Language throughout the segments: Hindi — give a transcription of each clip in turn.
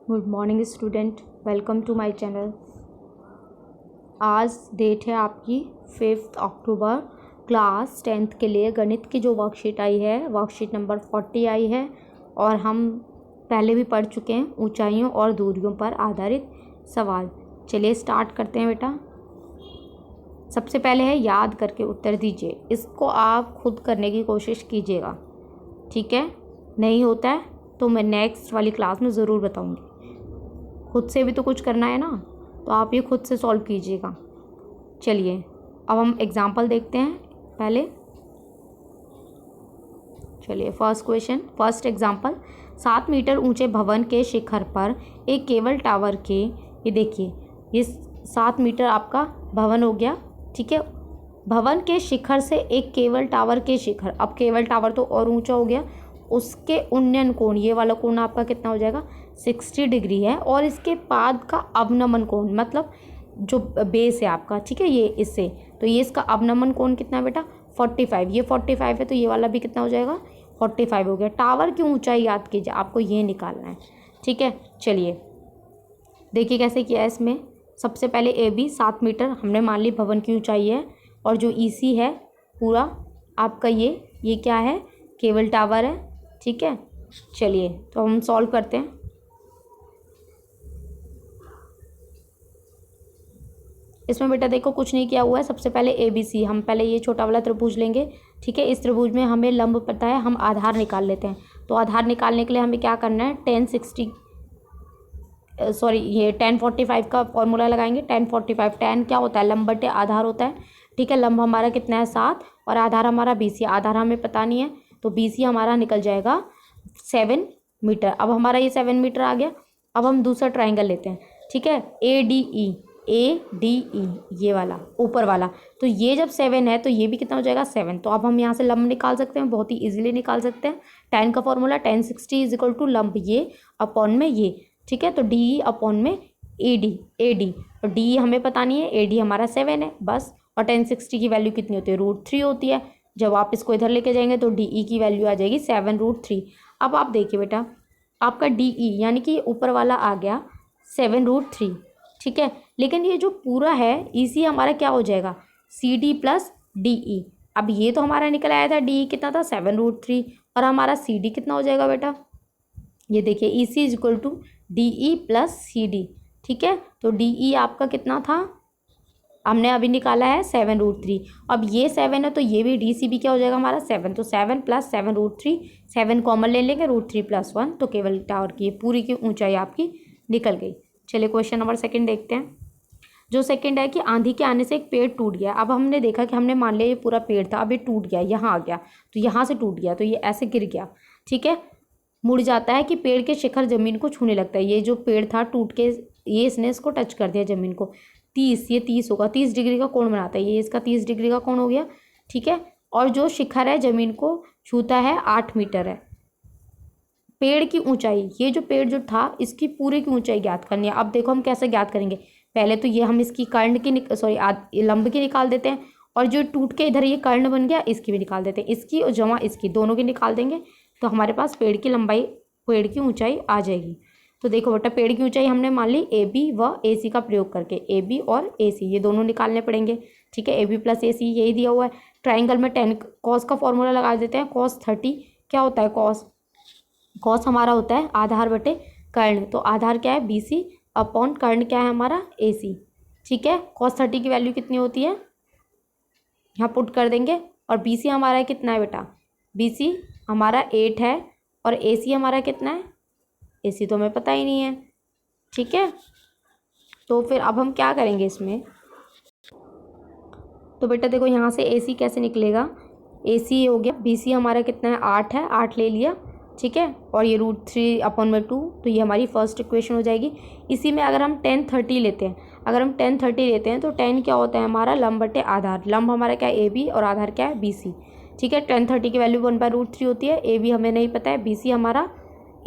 Good morning student, welcome to my channel. आज डेट है आपकी 5 अक्टूबर। क्लास 10th के लिए गणित की जो वर्कशीट आई है, वर्कशीट नंबर 40 आई है और हम पहले भी पढ़ चुके हैं ऊंचाइयों और दूरियों पर आधारित सवाल। चलिए स्टार्ट करते हैं बेटा। सबसे पहले है याद करके उत्तर दीजिए। इसको आप खुद करने की कोशिश कीजिएगा, ठीक है? नहीं होता है तो मैं नेक्स्ट वाली क्लास में ज़रूर बताऊंगी। खुद से भी तो कुछ करना है ना, तो आप ये खुद से सॉल्व कीजिएगा। चलिए अब हम एग्जाम्पल देखते हैं पहले। चलिए फर्स्ट एग्जाम्पल। 7 मीटर ऊंचे भवन के शिखर पर एक केबल टावर के, ये देखिए ये 7 मीटर आपका भवन हो गया, ठीक है? भवन के शिखर से एक केबल टावर के शिखर, अब केबल टावर तो और ऊंचा हो गया, उसके उन्नयन कोण, ये वाला कोण आपका कितना हो जाएगा 60 डिग्री है। और इसके पाद का अवनमन कोण, मतलब जो बेस है आपका, ठीक है, ये इससे, तो ये इसका अवनमन कोण कितना है बेटा 45। ये 45 है तो ये वाला भी कितना हो जाएगा 45 हो गया। टावर की ऊंचाई याद कीजिए, आपको ये निकालना है, ठीक है? चलिए देखिए कैसे किया है इसमें। सबसे पहले ए बी 7 मीटर हमने मान ली भवन की ऊंचाई है, और जो ई सी है पूरा आपका ये क्या है, केबल टावर है, ठीक है? चलिए तो हम सॉल्व करते हैं। इसमें बेटा देखो कुछ नहीं किया हुआ है। सबसे पहले ए बी सी, हम पहले ये छोटा वाला त्रिभुज लेंगे, ठीक है? इस त्रिभुज में हमें लंब पता है, हम आधार निकाल लेते हैं। तो आधार निकालने के लिए हमें क्या करना है, 1045 का फॉर्मूला लगाएंगे। 1045, 10 क्या होता है, लंब बटे आधार होता है, ठीक है? लंब हमारा कितना है 7 और आधार हमारा BC। आधार हमें पता नहीं है तो BC हमारा निकल जाएगा 7 मीटर। अब हमारा ये 7 मीटर आ गया। अब हम दूसरा ट्राइंगल लेते हैं, ठीक है? ADE, ये वाला ऊपर वाला, तो ये जब 7 है तो ये भी कितना हो जाएगा 7। तो अब हम यहाँ से लंब निकाल सकते हैं, बहुत ही इजीली निकाल सकते हैं। 10 का फॉर्मूला 1060 इज इक्वल टू लंब ये अपॉन में ये, ठीक है? तो DE अपॉन में AD, और DE हमें पता नहीं है, AD हमारा 7 है बस। और 1060 की वैल्यू कितनी होती है, √3 होती है। जब आप इसको इधर लेके जाएंगे तो DE की वैल्यू आ जाएगी 7√3। अब आप देखिए बेटा, आपका DE यानी कि ऊपर वाला आ गया 7√3, ठीक है? लेकिन ये जो पूरा है EC हमारा क्या हो जाएगा, CD प्लस DE। अब ये तो हमारा निकल आया था, DE कितना था 7√3, और हमारा CD कितना हो जाएगा बेटा, ये देखिए EC is equal to DE plus CD, ठीक है? तो DE आपका कितना था, हमने अभी निकाला है 7√3। अब ये 7 है तो ये भी DC भी क्या हो जाएगा हमारा 7, तो 7 प्लस 7√3, 7 कॉमन ले लेंगे, √3 प्लस 1, तो केवल टावर की पूरी की ऊंचाई आपकी निकल गई। चलिए क्वेश्चन नंबर 2 देखते हैं। जो सेकंड है कि आंधी के आने से एक पेड़ टूट गया। अब हमने देखा कि हमने मान लिया ये पूरा पेड़ था, अब ये टूट गया, यहाँ आ गया, तो यहाँ से टूट गया, तो ये ऐसे गिर गया, ठीक है? मुड़ जाता है कि पेड़ के शिखर जमीन को छूने लगता है। ये जो पेड़ था टूट के, ये इसने इसको टच कर दिया जमीन को। 30 होगा, 30 डिग्री का कोण बनाता है, ये इसका 30 डिग्री का कोण हो गया, ठीक है? और जो शिखर है जमीन को छूता है 8 मीटर है। पेड़ की ऊंचाई, ये जो पेड़ जो था इसकी पूरी की ऊंचाई ज्ञात करनी है। अब देखो हम कैसे ज्ञात करेंगे, पहले तो ये हम इसकी कर्ण की लंब की निकाल देते हैं, और जो टूट के इधर ये कर्ण बन गया इसकी भी निकाल देते हैं, इसकी और जमा इसकी, दोनों की निकाल देंगे तो हमारे पास पेड़ की लंबाई, पेड़ की ऊंचाई आ जाएगी। तो देखो बेटा, पेड़ की ऊंचाई हमने मान ली AB व AC का प्रयोग करके, AB और AC ये दोनों निकालने पड़ेंगे, ठीक है? AB प्लस AC यही दिया हुआ है। ट्राइंगल में 10 कॉस का फॉर्मूला लगा देते हैं। cos 30 क्या होता है, कॉस हमारा होता है आधार बटे कर्ण, तो आधार क्या है BC अपॉन कर्ण क्या है हमारा AC, ठीक है? cos 30 की वैल्यू कितनी होती है, यहाँ पुट कर देंगे। और BC हमारा कितना है बेटा, BC हमारा 8 है, और AC हमारा कितना है, AC तो हमें पता ही नहीं है, ठीक है? तो फिर अब हम क्या करेंगे इसमें, तो बेटा देखो यहाँ से AC कैसे निकलेगा, AC हो गया, BC हमारा कितना है 8 है, 8 ले लिया, ठीक है? और ये √3 अपॉन में 2, तो ये हमारी फर्स्ट इक्वेशन हो जाएगी। इसी में अगर हम 1030 लेते हैं, तो 10 क्या होता है हमारा लंब बटे आधार। लंब हमारा क्या है AB और आधार क्या है BC, ठीक है? 1030 की वैल्यू 1/√3 होती है। AB हमें नहीं पता है, BC हमारा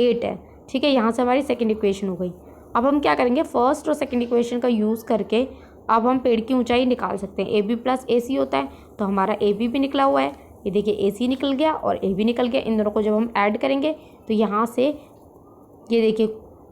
8 है, ठीक है? यहाँ से हमारी सेकेंड इक्वेशन हो गई। अब हम क्या करेंगे, फर्स्ट और सेकेंड इक्वेशन का यूज़ करके अब हम पेड़ की ऊंचाई निकाल सकते हैं। AB प्लस AC होता है, तो हमारा AB भी निकला हुआ है, ये देखिए AC निकल गया और A भी निकल गया। इन दोनों को जब हम ऐड करेंगे तो यहाँ से ये देखिए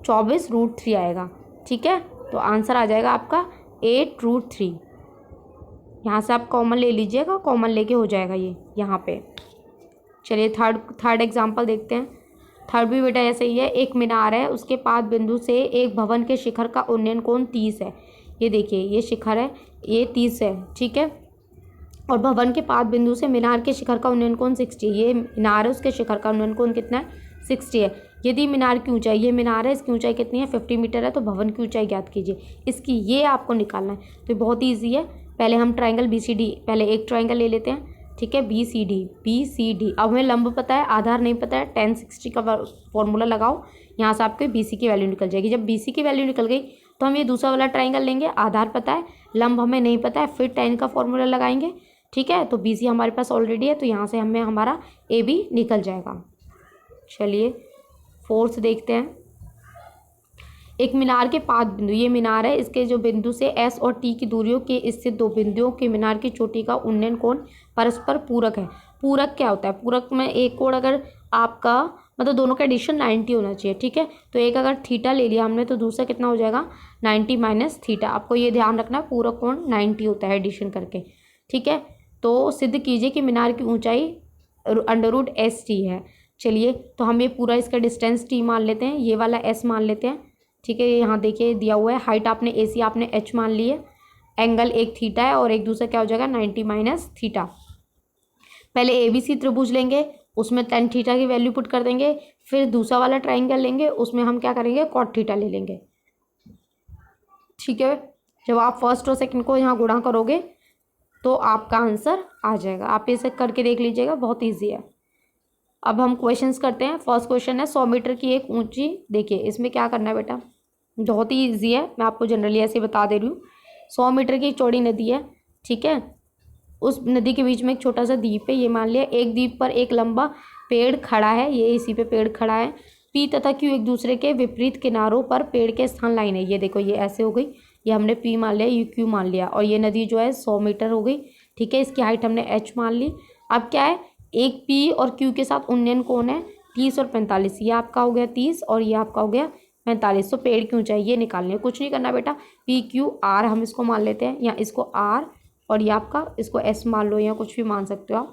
24√3 आएगा। ठीक है, तो आंसर आ जाएगा आपका 8√3। यहाँ से आप कॉमन ले लीजिएगा, कॉमन लेके हो जाएगा ये यहाँ पे। चलिए थर्ड एग्जाम्पल देखते हैं। थर्ड भी बेटा ऐसे ही है। एक मीनार है, उसके पाद बिंदु से एक भवन के शिखर का उन्नयन कोण 30 है। ये देखिए, ये शिखर है, ये 30 है। ठीक है, और भवन के पाद बिंदु से मीनार के शिखर का उन्नयन कोण 60। ये मीनार है, उसके शिखर का उन्नयन कोण कितना है? 60 है। यदि मीनार की ऊंचाई, ये मीनार है, इसकी ऊंचाई कितनी है? 50 मीटर है। तो भवन की ऊंचाई ज्ञात कीजिए। इसकी ये आपको निकालना है। तो बहुत ईजी है। पहले हम ट्राइंगल BCD, पहले एक ट्राइंगल ले लेते हैं। ठीक है, BCD। अब हमें लंब पता है, आधार नहीं पता है। tan 60 का फॉर्मूला लगाओ, यहाँ से आपके BC की वैल्यू निकल जाएगी। जब BC की वैल्यू निकल गई तो हम ये दूसरा वाला ट्राइंगल लेंगे। आधार पता है, लंब हमें नहीं पता है, फिर tan का फॉर्मूला लगाएंगे। ठीक है, तो BC हमारे पास ऑलरेडी है, तो यहाँ से हमें हमारा AB निकल जाएगा। चलिए फोर्थ देखते हैं। एक मीनार के पाद बिंदु, ये मीनार है, इसके जो बिंदु से S और T की दूरियों के स्थित दो बिंदुओं के मीनार की चोटी का उन्नयन कोण परस्पर पूरक है। पूरक क्या होता है? पूरक में एक कोण अगर आपका मतलब दोनों का एडिशन 90 होना चाहिए। ठीक है, तो एक अगर थीटा ले लिया हमने तो दूसरा कितना हो जाएगा? 90 माइनस थीटा। आपको ये ध्यान रखना है, पूरक कोण 90 होता है एडिशन करके। ठीक है, तो सिद्ध कीजिए कि मीनार की ऊंचाई √ST है। चलिए, तो हम ये पूरा इसका डिस्टेंस T मान लेते हैं, ये वाला S मान लेते हैं। ठीक है, यहाँ देखिए दिया हुआ है, हाइट आपने AC आपने H मान ली है, एंगल एक थीटा है और एक दूसरा क्या हो जाएगा? 90 माइनस थीटा। पहले ABC त्रिभुज लेंगे, उसमें tan थीटा की वैल्यू पुट कर देंगे। फिर दूसरा वाला ट्राइंगल लेंगे, उसमें हम क्या करेंगे? cot थीटा ले लेंगे। ठीक है, जब आप फर्स्ट और सेकंड को यहाँ गुणा करोगे तो आपका आंसर आ जाएगा। आप इसे करके देख लीजिएगा, बहुत ईजी है। अब हम क्वेश्चंस करते हैं। फर्स्ट क्वेश्चन है 100 मीटर की एक ऊंची, देखिए इसमें क्या करना है बेटा, बहुत ही ईजी है, मैं आपको जनरली ऐसे बता दे रही हूँ। 100 मीटर की चौड़ी नदी है। ठीक है, उस नदी के बीच में एक छोटा सा द्वीप है। ये मान लिया एक द्वीप पर एक लंबा पेड़ खड़ा है, ये इसी पे पेड़ खड़ा है। P तथा Q एक दूसरे के विपरीत किनारों पर पेड़ के स्थान लाइन है। ये देखो, ये ऐसे हो गई, ये हमने P मान लिया, ये Q मान लिया, और ये नदी जो है 100 मीटर हो गई। ठीक है, इसकी हाइट हमने H मान ली। अब क्या है, एक P और Q के साथ उन्नयन कोण है 30 और 45। ये आपका हो गया 30 और ये आपका हो गया 45। तो पेड़ की ऊंचाई ये निकालनी है, कुछ नहीं करना बेटा। PQR हम इसको मान लेते हैं, या इसको R और ये आपका इसको S मान लो, या कुछ भी मान सकते हो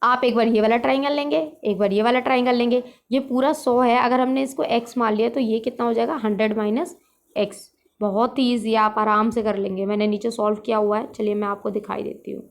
आप। एक बार ये वाला ट्राइंगल लेंगे, एक बार ये वाला ट्राइंगल लेंगे। ये पूरा 100 है, अगर हमने इसको x मान लिया तो ये कितना हो जाएगा? 100 माइनस x। बहुत ही ईजी, आप आराम से कर लेंगे। मैंने नीचे सॉल्व किया हुआ है, चलिए मैं आपको दिखाई देती हूँ।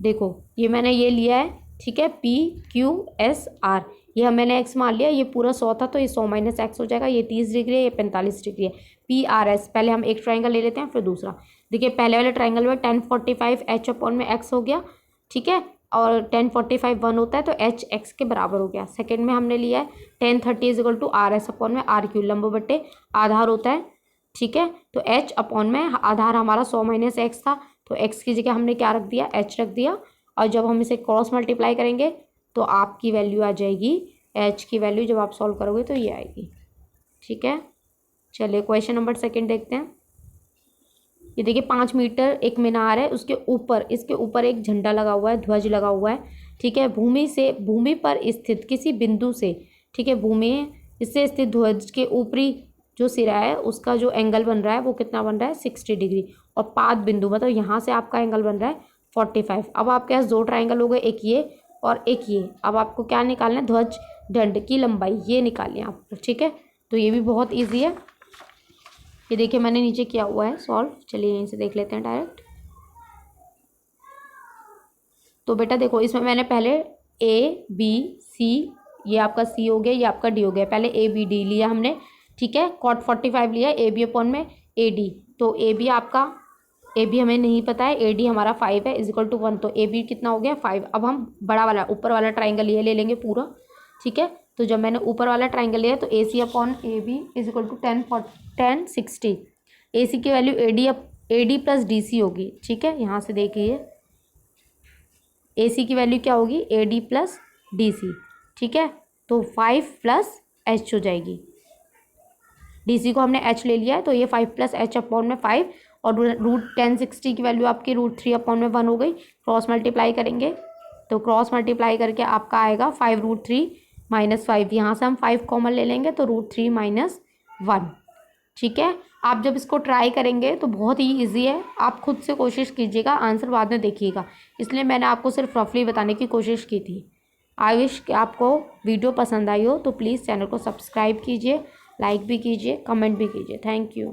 देखो, ये मैंने ये लिया है। ठीक है, PQSR, ये मैंने x मान लिया। ये पूरा 100 था, तो ये 100 माइनस x हो जाएगा। ये 30 डिग्री है, ये 45 डिग्री है। PRS, पहले हम एक ट्राइंगल ले लेते हैं, फिर दूसरा। देखिए, पहले वाले ट्राइंगल में tan 45 H अपॉन में x हो गया। ठीक है, और tan 45 1 होता है, तो H x के बराबर हो गया। सेकंड में हमने लिया है tan 30 = RS अपॉन में RQ, लंब बटे आधार होता है। ठीक है, तो H अपॉन में आधार हमारा 100 माइनस x था, तो x की जगह हमने क्या रख दिया? H रख दिया। और जब हम इसे क्रॉस मल्टीप्लाई करेंगे तो आपकी वैल्यू आ जाएगी, H की वैल्यू जब आप सॉल्व करोगे तो ये आएगी। ठीक है, चलिए क्वेश्चन नंबर सेकंड देखते हैं। ये देखिए 5 मीटर एक मीनार है, उसके ऊपर, इसके ऊपर एक झंडा लगा हुआ है, ध्वज लगा हुआ है। ठीक है, भूमि पर स्थित किसी बिंदु से, ठीक है, भूमि इससे स्थित ध्वज के ऊपरी जो सिरा है उसका जो एंगल बन रहा है वो कितना बन रहा है? 60 डिग्री। और पाद बिंदु मतलब यहाँ से आपका एंगल बन रहा है 45। अब आपके पास दो ट्राइंगल हो गए, एक ये और एक ये। अब आपको क्या निकालना है? ध्वज दंड की लंबाई ये निकालनी है आपको। ठीक है, तो ये भी बहुत ईजी है। ये देखिए मैंने नीचे किया हुआ है सॉल्व, चलिए यहीं से देख लेते हैं डायरेक्ट। तो बेटा देखो, इसमें मैंने पहले ABC, ये आपका C हो गया, ये आपका D हो गया। पहले ABD लिया हमने। ठीक है, cot 45 लिया AB अपॉन में AD। तो AB आपका, AB हमें नहीं पता है, AD हमारा 5 है = 1, तो AB कितना हो गया? 5। अब हम बड़ा वाला ऊपर वाला ट्राइंगल ये ले लेंगे पूरा। ठीक है, तो जब मैंने ऊपर वाला ट्राइंगल लिया तो AC अपॉन AB = 10 60। AC की वैल्यू AD प्लस DC होगी। ठीक है, यहाँ से देखिए AC की वैल्यू क्या होगी? AD plus DC। ठीक है, तो 5 प्लस H हो जाएगी। DC को हमने H ले लिया है, तो ये 5 प्लस H अपॉन में 5, और √1060 की वैल्यू आपकी √3 अपॉन में 1 हो गई। क्रॉस मल्टीप्लाई करेंगे तो क्रॉस मल्टीप्लाई करके आपका आएगा 5 √3 -5, यहाँ से हम 5 कॉमन ले लेंगे तो √3 - 1। ठीक है, आप जब इसको ट्राई करेंगे तो बहुत ही इजी है, आप खुद से कोशिश कीजिएगा, आंसर बाद में देखिएगा, इसलिए मैंने आपको सिर्फ रफली बताने की कोशिश की थी। आई विश कि आपको वीडियो पसंद आई हो, तो प्लीज़ चैनल को सब्सक्राइब कीजिए, लाइक भी कीजिए, कमेंट भी कीजिए। Thank you.